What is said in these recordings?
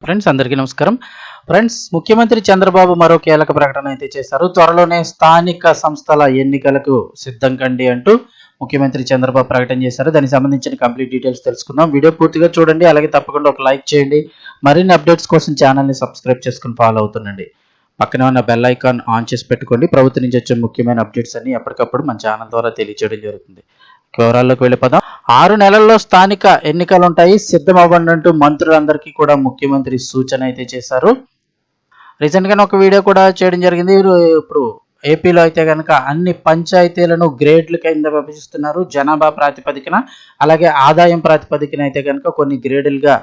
Friends అందరికీ నమస్కారం. Friends, ముఖ్యమంత్రి చంద్రబాబు మరో కీలక ప్రకటన అయితే చేశారు. త్వరలోనే స్థానిక సంస్థల ఎన్నికలకు సిద్ధం కండి అంటూ ముఖ్యమంత్రి చంద్రబాబు ప్రకటన చేశారు. దానికి సంబంధించిన కంప్లీట్ డీటెయిల్స్ తెలుసుకుందాం. వీడియో పూర్తిగా చూడండి, అలాగే తప్పకుండా ఒక లైక్ చేయండి. మరిన్ని అప్డేట్స్ కోసం ఛానల్ని సబ్స్క్రైబ్ చేసుకుని ఫాలో అవుతుండండి. పక్కనే ఉన్న బెల్ ఐకాన్ ఆన్ చేసి పెట్టుకోండి. ప్రభుత్వం నుంచి వచ్చే ముఖ్యమైన అప్డేట్స్ అన్ని ఎప్పటికప్పుడు మన ఛానల్ ద్వారా తెలియజేయడం జరుగుతుంది. వివరాల్లోకి వెళ్ళిపోదాం. 6 నెలల్లో స్థానిక ఎన్నికలు ఉంటాయి, సిద్ధం అవ్వండి అంటూ మంత్రులందరికీ కూడా ముఖ్యమంత్రి సూచన అయితే చేశారు. రీసెంట్ గానే ఒక వీడియో కూడా చేయడం జరిగింది. ఇప్పుడు ఏపీలో అయితే కనుక అన్ని పంచాయతీలను గ్రేడ్ల కింద విభజిస్తున్నారు. జనాభా ప్రాతిపదికన, అలాగే ఆదాయం ప్రాతిపదికన అయితే కనుక కొన్ని గ్రేడులుగా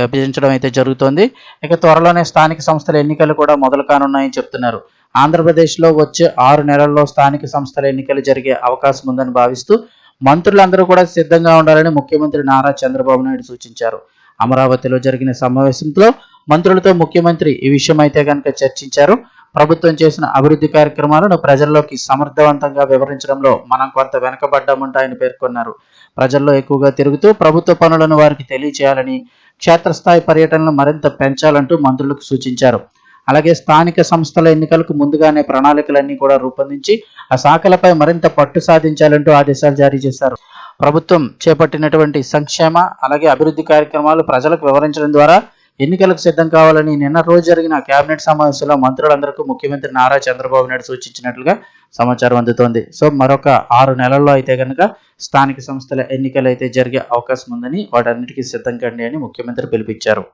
విభజించడం అయితే జరుగుతోంది. ఇక త్వరలోనే స్థానిక సంస్థల ఎన్నికలు కూడా మొదలు కానున్నాయని చెప్తున్నారు. ఆంధ్రప్రదేశ్లో వచ్చే 6 నెలల్లో స్థానిక సంస్థల ఎన్నికలు జరిగే అవకాశం ఉందని భావిస్తూ మంత్రులందరూ కూడా సిద్ధంగా ఉండాలని ముఖ్యమంత్రి నారా చంద్రబాబు నాయుడు సూచించారు. అమరావతిలో జరిగిన సమావేశంలో మంత్రులతో ముఖ్యమంత్రి ఈ విషయం అయితే కనుక చర్చించారు. ప్రభుత్వం చేసిన అభివృద్ధి కార్యక్రమాలను ప్రజల్లోకి సమర్థవంతంగా వివరించడంలో మనం కొంత వెనకబడ్డామంటూ ఆయన పేర్కొన్నారు. ప్రజల్లో ఎక్కువగా తిరుగుతూ ప్రభుత్వ పనులను వారికి తెలియచేయాలని, క్షేత్రస్థాయి పర్యటనలు మరింత పెంచాలంటూ మంత్రులకు సూచించారు. అలాగే స్థానిక సంస్థల ఎన్నికలకు ముందుగానే ప్రణాళికలన్నీ కూడా రూపొందించి ఆ శాఖలపై మరింత పట్టు సాధించాలంటూ ఆదేశాలు జారీ చేశారు. ప్రభుత్వం చేపట్టినటువంటి సంక్షేమ అలాగే అభివృద్ధి కార్యక్రమాలు ప్రజలకు వివరించడం ద్వారా ఎన్నికలకు సిద్ధం కావాలని నిన్న రోజు జరిగిన కేబినెట్ సమావేశంలో మంత్రులందరికీ ముఖ్యమంత్రి నారా చంద్రబాబు నాయుడు సూచించినట్లుగా సమాచారం అందుతోంది. సో మరొక 6 నెలల్లో అయితే కనుక స్థానిక సంస్థల ఎన్నికలు అయితే జరిగే అవకాశం ఉందని, వాటన్నిటికీ సిద్ధం కండి అని ముఖ్యమంత్రి పిలుపునిచ్చారు.